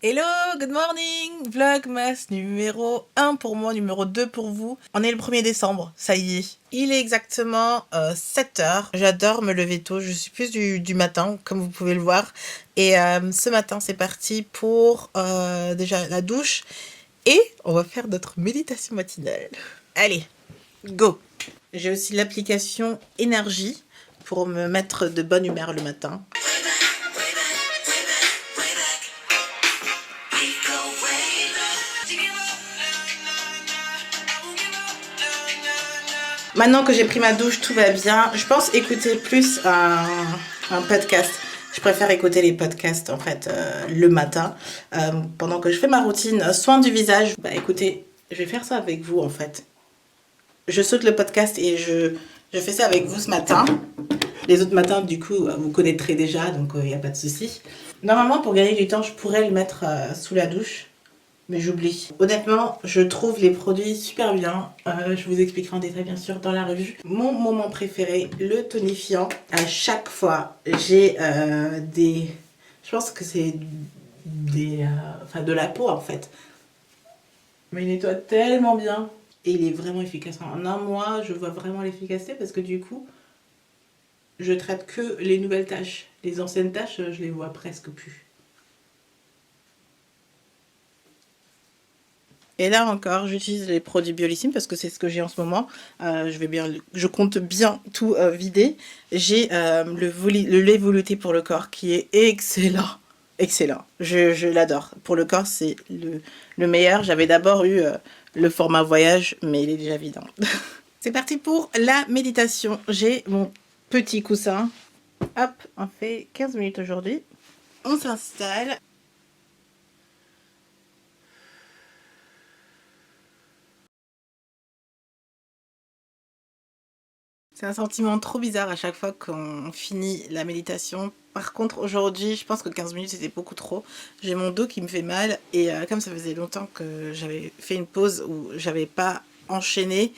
Hello, good morning! Vlogmas numéro 1 pour moi, numéro 2 pour vous. On est le 1er décembre, ça y est. Il est exactement 7h. J'adore me lever tôt, je suis plus du matin, comme vous pouvez le voir. Et ce matin, c'est parti pour déjà la douche. Et on va faire notre méditation matinale. Allez, go! J'ai aussi l'application Énergie pour me mettre de bonne humeur le matin. Maintenant que j'ai pris ma douche, tout va bien. Je pense écouter plus un podcast. Je préfère écouter les podcasts en fait le matin pendant que je fais ma routine soin du visage. Bah écoutez, je vais faire ça avec vous en fait. Je saute le podcast et je fais ça avec vous ce matin. Les autres matins, du coup, vous connaîtrez déjà, donc il n'y a pas de souci. Normalement, pour gagner du temps, je pourrais le mettre sous la douche. Mais j'oublie. Honnêtement, je trouve les produits super bien. Je vous expliquerai en détail bien sûr dans la revue. Mon moment préféré, le tonifiant. À chaque fois, j'ai des... Je pense que c'est des... Enfin, de la peau en fait. Mais il nettoie tellement bien. Et il est vraiment efficace. En un mois, je vois vraiment l'efficacité parce que du coup, je traite que les nouvelles taches. Les anciennes taches, je les vois presque plus. Et là encore, j'utilise les produits Biolissime parce que c'est ce que j'ai en ce moment. Je compte bien tout vider. J'ai le lait velouté pour le corps qui est excellent. Excellent. Je l'adore. Pour le corps, c'est le meilleur. J'avais d'abord eu le format voyage, mais il est déjà vide. C'est parti pour la méditation. J'ai mon petit coussin. Hop, on fait 15 minutes aujourd'hui. On s'installe. C'est un sentiment trop bizarre à chaque fois qu'on finit la méditation. Par contre, aujourd'hui, je pense que 15 minutes, c'était beaucoup trop. J'ai mon dos qui me fait mal et comme ça faisait longtemps que j'avais fait une pause où j'avais pas enchaîné,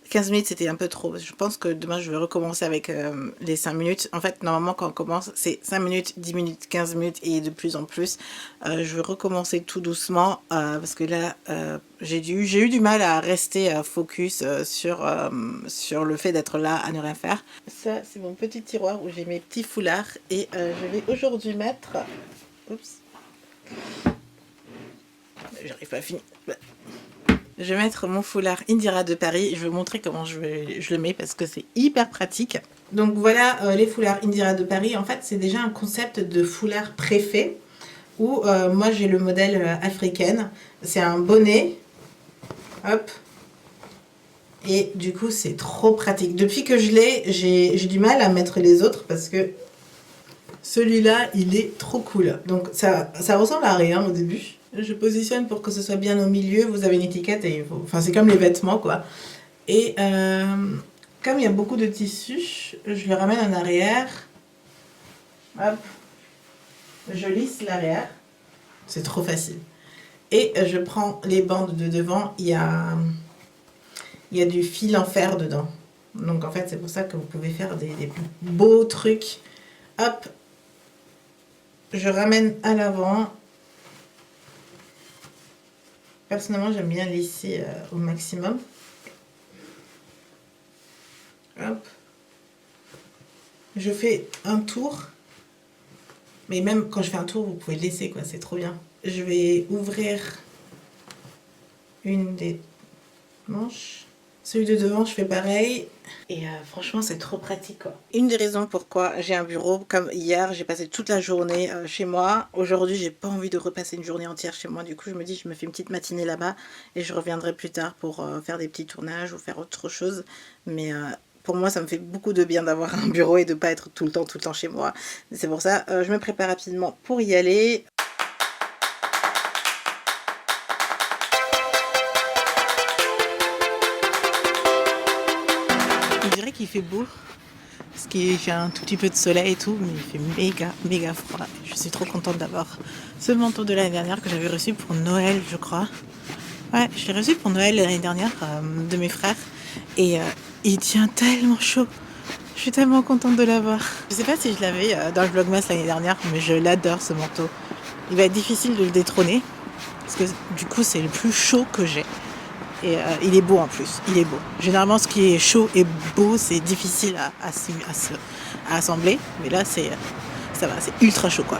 15 minutes, c'était un peu trop. Je pense que demain, je vais recommencer avec les 5 minutes. En fait, normalement, quand on commence, c'est 5 minutes, 10 minutes, 15 minutes et de plus en plus. Je vais recommencer tout doucement parce que là, j'ai eu du mal à rester focus sur le fait d'être là à ne rien faire. Ça, c'est mon petit tiroir où j'ai mes petits foulards et je vais aujourd'hui mettre... Oups. J'arrive pas à finir. Je vais mettre mon foulard Indira de Paris. Je vais vous montrer comment je le mets parce que c'est hyper pratique. Donc voilà les foulards Indira de Paris. En fait, c'est déjà un concept de foulard préfet où moi j'ai le modèle africaine. C'est un bonnet. Hop. Et du coup, c'est trop pratique. Depuis que je l'ai, j'ai du mal à mettre les autres parce que celui-là, il est trop cool. Donc ça ressemble à rien au début. Je positionne pour que ce soit bien au milieu. Vous avez une étiquette et enfin c'est comme les vêtements quoi. Et comme il y a beaucoup de tissu, je le ramène en arrière. Hop. Je lisse l'arrière. C'est trop facile. Et je prends les bandes de devant. Il y a du fil en fer dedans. Donc en fait c'est pour ça que vous pouvez faire des beaux trucs. Hop. Je ramène à l'avant. Personnellement, j'aime bien lisser au maximum. Hop. Je fais un tour. Mais même quand je fais un tour, vous pouvez le laisser, quoi. C'est trop bien. Je vais ouvrir une des manches. Celui de devant, je fais pareil. Et franchement, c'est trop pratique, quoi. Une des raisons pourquoi j'ai un bureau, comme hier, j'ai passé toute la journée chez moi. Aujourd'hui, j'ai pas envie de repasser une journée entière chez moi. Du coup, je me dis, je me fais une petite matinée là-bas et je reviendrai plus tard pour faire des petits tournages ou faire autre chose. Mais pour moi, ça me fait beaucoup de bien d'avoir un bureau et de pas être tout le temps chez moi. C'est pour ça, je me prépare rapidement pour y aller. Je dirais qu'il fait beau, parce qu'il fait un tout petit peu de soleil et tout, mais il fait méga froid. Je suis trop contente d'avoir ce manteau de l'année dernière que j'avais reçu pour Noël, je crois. Ouais, je l'ai reçu pour Noël l'année dernière de mes frères. Et il tient tellement chaud. Je suis tellement contente de l'avoir. Je sais pas si je l'avais dans le vlogmas l'année dernière, mais je l'adore ce manteau. il va être difficile de le détrôner. Parce que du coup, c'est le plus chaud que j'ai. Et il est beau en plus, il est beau. Généralement, ce qui est chaud et beau, c'est difficile à assembler. Mais là, ça va, c'est ultra chaud quoi.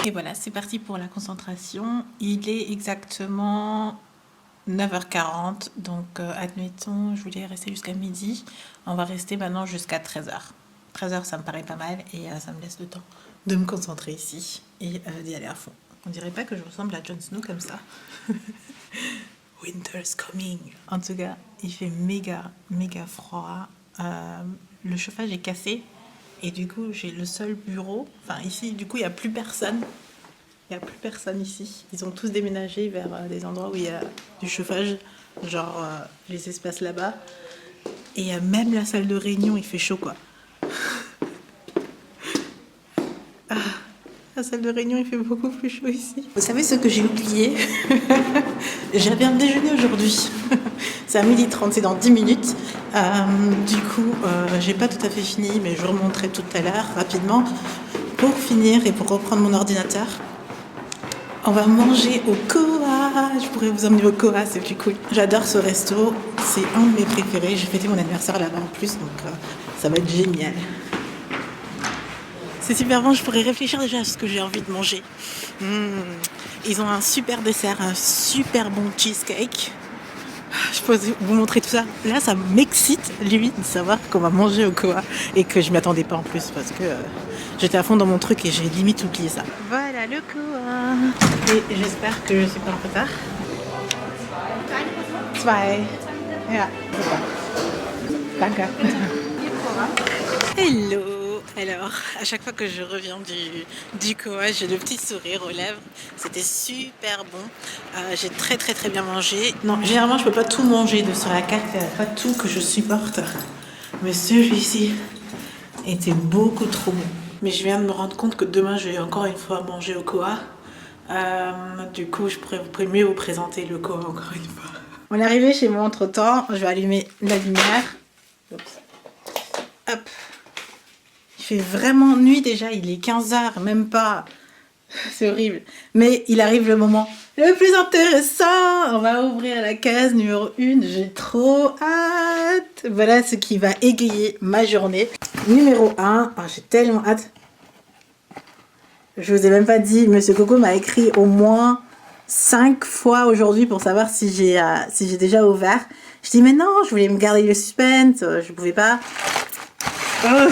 Et voilà, c'est parti pour la concentration. Il est exactement 9h40. Donc, admettons, je voulais rester jusqu'à midi. On va rester maintenant jusqu'à 13h. 13h, ça me paraît pas mal et ça me laisse le temps de me concentrer ici et d'y aller à fond. On dirait pas que je ressemble à Jon Snow comme ça. Winter's coming. En tout cas, il fait méga froid. Le chauffage est cassé et du coup, j'ai le seul bureau. Enfin, ici, du coup, il n'y a plus personne. Il n'y a plus personne ici. Ils ont tous déménagé vers des endroits où il y a du chauffage, genre les espaces là-bas. Et même la salle de réunion, il fait chaud quoi. La salle de réunion, il fait beaucoup plus chaud ici. Vous savez ce que j'ai oublié? J'avais un déjeuner aujourd'hui. C'est à 12h30, c'est dans 10 minutes. Du coup, j'ai pas tout à fait fini, mais je remonterai tout à l'heure rapidement. Pour finir et pour reprendre mon ordinateur, on va manger au Koa. Je pourrais vous emmener au Koa, c'est plus cool. J'adore ce resto, c'est un de mes préférés. J'ai fêté mon anniversaire là-bas en plus, donc ça va être génial. C'est super bon, je pourrais réfléchir déjà à ce que j'ai envie de manger. Ils ont un super dessert, un super bon cheesecake. Je peux vous montrer tout ça. Là, ça m'excite, limite, de savoir qu'on va manger au Koa et que je m'y attendais pas en plus parce que j'étais à fond dans mon truc et j'ai limite oublié ça. Voilà le Koa. Et j'espère que je suis pas en retard. Zwei. Ja, super. Danke. Hello. Alors, à chaque fois que je reviens du Koa, j'ai le petit sourire aux lèvres. C'était super bon. J'ai très bien mangé. Non, généralement, je peux pas tout manger de sur la carte. Il n'y a pas tout que je supporte. Mais celui-ci était beaucoup trop bon. Mais je viens de me rendre compte que demain, je vais encore une fois manger au Koa. Du coup, je pourrais mieux vous présenter le Koa encore une fois. On est arrivé chez moi entre-temps. Je vais allumer la lumière. Oups. Hop. Il fait vraiment nuit déjà, il est 15h, même pas. C'est horrible. Mais il arrive le moment le plus intéressant. On va ouvrir la case numéro 1. J'ai trop hâte. Voilà ce qui va égayer ma journée. Numéro 1. Oh, j'ai tellement hâte. Je vous ai même pas dit, Monsieur Coco m'a écrit au moins 5 fois aujourd'hui pour savoir si j'ai déjà ouvert. Je dis mais non, je voulais me garder le suspense, je pouvais pas. Oh.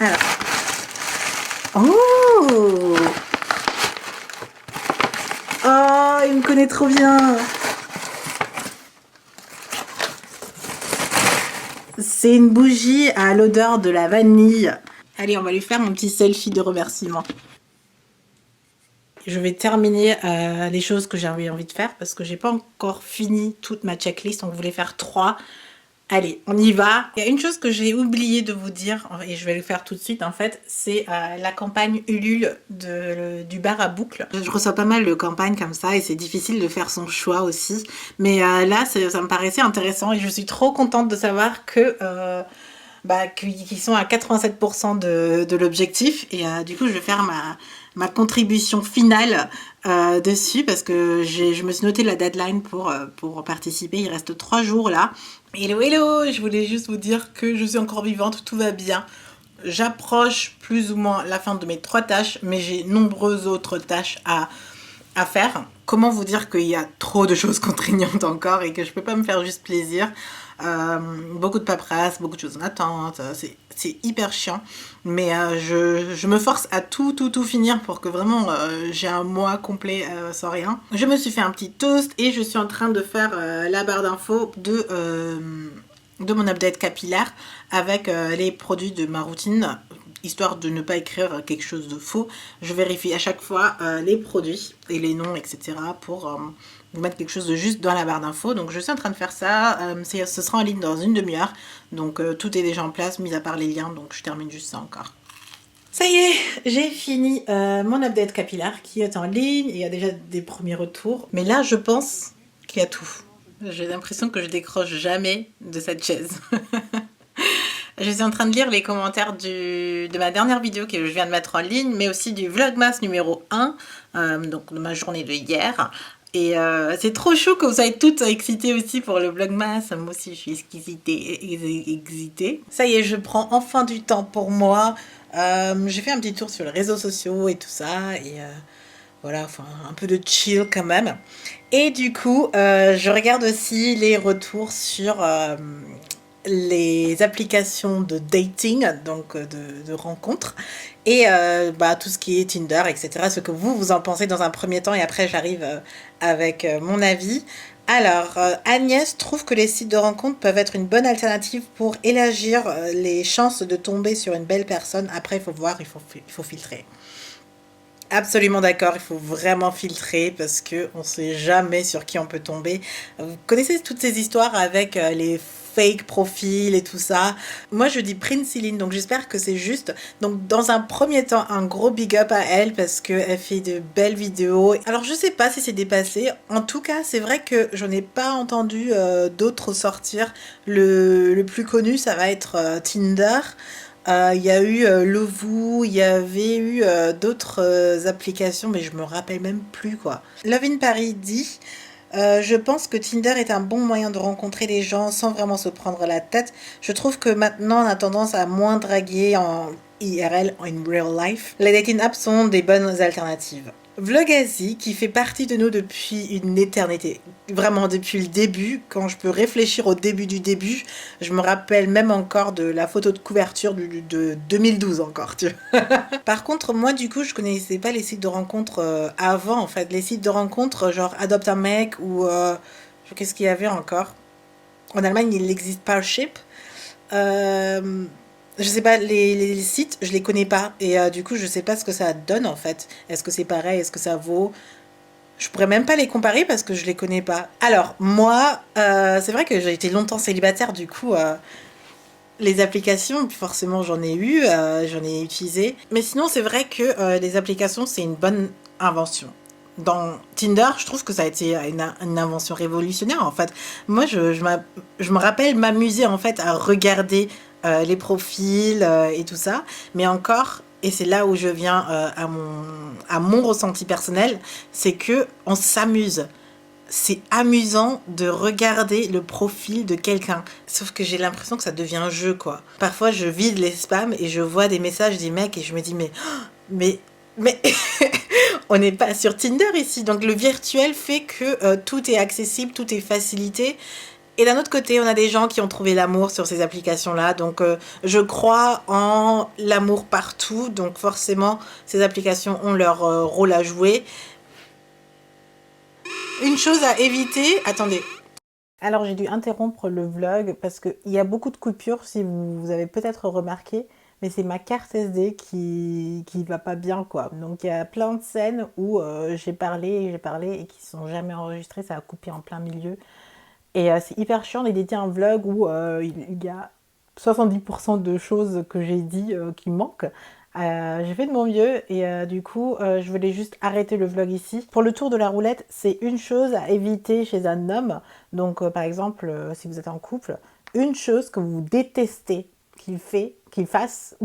Alors. Oh! Oh, il me connaît trop bien. C'est une bougie à l'odeur de la vanille. Allez, on va lui faire mon petit selfie de remerciement. Je vais terminer les choses que j'avais envie de faire parce que j'ai pas encore fini toute ma checklist. On voulait faire 3. Allez, on y va. Il y a une chose que j'ai oublié de vous dire, et je vais le faire tout de suite en fait, c'est la campagne Ulule du bar à boucle. Je reçois pas mal de campagnes comme ça et c'est difficile de faire son choix aussi. Mais là, ça me paraissait intéressant et je suis trop contente de savoir que qu'ils sont à 87% de l'objectif. Et du coup, je vais faire ma contribution finale dessus parce que je me suis noté la deadline pour participer. Il reste 3 jours là. Hello, hello! Je voulais juste vous dire que je suis encore vivante, tout va bien. J'approche plus ou moins la fin de mes 3 tâches, mais j'ai nombreuses autres tâches à faire. Comment vous dire qu'il y a trop de choses contraignantes encore et que je peux pas me faire juste plaisir. Beaucoup de paperasse, beaucoup de choses en attente, c'est hyper chiant, mais je me force à tout finir pour que vraiment j'ai un mois complet sans rien. Je me suis fait un petit toast et je suis en train de faire la barre d'infos de mon update capillaire avec les produits de ma routine, histoire de ne pas écrire quelque chose de faux. Je vérifie à chaque fois les produits et les noms, etc. pour vous mettre quelque chose de juste dans la barre d'infos. Donc je suis en train de faire ça, ce sera en ligne dans une demi-heure, donc tout est déjà en place, mis à part les liens, donc je termine juste ça encore. Ça y est, j'ai fini mon update capillaire qui est en ligne, il y a déjà des premiers retours, mais là je pense qu'il y a tout. J'ai l'impression que je décroche jamais de cette chaise. Je suis en train de lire les commentaires de ma dernière vidéo que je viens de mettre en ligne, mais aussi du Vlogmas numéro 1, donc de ma journée de hier. Et c'est trop chou que vous soyez toutes excitées aussi pour le Vlogmas. Moi aussi, je suis excitée. Ça y est, je prends enfin du temps pour moi. J'ai fait un petit tour sur les réseaux sociaux et tout ça. Et voilà, enfin, un peu de chill quand même. Et du coup, je regarde aussi les retours sur les applications de dating, donc de rencontres, et tout ce qui est Tinder, etc. Ce que vous en pensez dans un premier temps, et après j'arrive avec mon avis. Alors, Agnès trouve que les sites de rencontres peuvent être une bonne alternative pour élargir les chances de tomber sur une belle personne. Après, il faut voir, il faut filtrer. Absolument d'accord, il faut vraiment filtrer parce que on sait jamais sur qui on peut tomber. Vous connaissez toutes ces histoires avec les fake profils et tout ça. Moi je dis Prince Céline, donc j'espère que c'est juste. Donc dans un premier temps, un gros big up à elle parce qu'elle fait de belles vidéos. Alors je sais pas si c'est dépassé. En tout cas, c'est vrai que je n'ai pas entendu d'autres sortir. Le plus connu, ça va être Tinder. Il y a eu Lovoo, il y avait eu d'autres applications, mais je me rappelle même plus quoi. Love in Paris dit je pense que Tinder est un bon moyen de rencontrer les gens sans vraiment se prendre la tête. Je trouve que maintenant on a tendance à moins draguer en IRL, in real life. Les dating apps sont des bonnes alternatives. Vlogazy, qui fait partie de nous depuis une éternité, vraiment depuis le début, quand je peux réfléchir au début du début, je me rappelle même encore de la photo de couverture de 2012 encore, tu vois. Par contre, moi du coup, je connaissais pas les sites de rencontres avant, en fait. Les sites de rencontres, genre Adopte un mec ou qu'est-ce qu'il y avait encore? En Allemagne, il existe Parship. Euh, je sais pas, les sites, je les connais pas. Et du coup, je sais pas ce que ça donne en fait. Est-ce que c'est pareil? Est-ce que ça vaut? Je pourrais même pas les comparer parce que je les connais pas. Alors, moi, c'est vrai que j'ai été longtemps célibataire, du coup, les applications, forcément, j'en ai eu, j'en ai utilisé. Mais sinon, c'est vrai que les applications, c'est une bonne invention. Dans Tinder, je trouve que ça a été une invention révolutionnaire en fait. Moi, je me rappelle m'amuser en fait à regarder les profils et tout ça. Mais encore, et c'est là où je viens à mon ressenti personnel, c'est que on s'amuse. C'est amusant de regarder le profil de quelqu'un. Sauf que j'ai l'impression que ça devient un jeu, quoi. Parfois, je vide les spams et je vois des messages des mecs et je me dis, mais, mais, on n'est pas sur Tinder ici. Donc, le virtuel fait que tout est accessible, tout est facilité. Et d'un autre côté, on a des gens qui ont trouvé l'amour sur ces applications-là. Donc, je crois en l'amour partout. Donc, forcément, ces applications ont leur rôle à jouer. Une chose à éviter, attendez. Alors j'ai dû interrompre le vlog parce qu'il y a beaucoup de coupures si vous avez peut-être remarqué, mais c'est ma carte SD qui va pas bien quoi. Donc il y a plein de scènes où j'ai parlé et qui sont jamais enregistrées, ça a coupé en plein milieu. Et c'est hyper chiant d'éditer un vlog où il y a 70% de choses que j'ai dit qui manquent. J'ai fait de mon mieux et du coup je voulais juste arrêter le vlog ici. Pour le tour de la roulette, c'est une chose à éviter chez un homme. Donc par exemple si vous êtes en couple, une chose que vous détestez qu'il fasse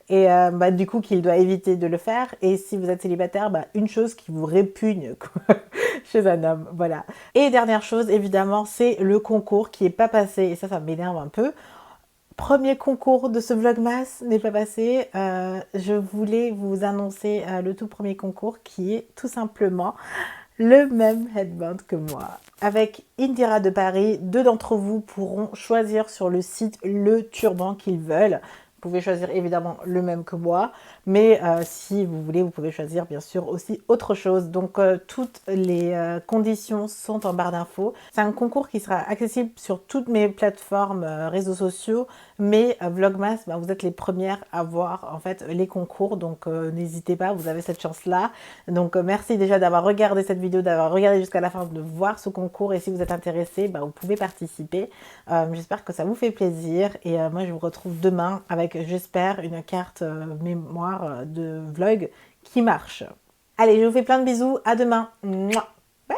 et du coup qu'il doit éviter de le faire. Et si vous êtes célibataire, une chose qui vous répugne quoi, chez un homme, voilà. Et dernière chose évidemment, c'est le concours qui est pas passé et ça m'énerve un peu. Premier concours de ce vlogmas n'est pas passé. Je voulais vous annoncer le tout premier concours qui est tout simplement le même headband que moi. Avec Indira de Paris, 2 d'entre vous pourront choisir sur le site le turban qu'ils veulent. Vous pouvez choisir évidemment le même que moi, mais si vous voulez, vous pouvez choisir bien sûr aussi autre chose. Donc toutes les conditions sont en barre d'infos. C'est un concours qui sera accessible sur toutes mes plateformes réseaux sociaux, mais Vlogmas, vous êtes les premières à voir en fait les concours, donc n'hésitez pas, vous avez cette chance-là. Donc merci déjà d'avoir regardé cette vidéo, d'avoir regardé jusqu'à la fin, de voir ce concours, et si vous êtes intéressé, vous pouvez participer. J'espère que ça vous fait plaisir, et moi je vous retrouve demain avec, j'espère, une carte mémoire de vlog qui marche. Allez, je vous fais plein de bisous, à demain. Mouah. Bye.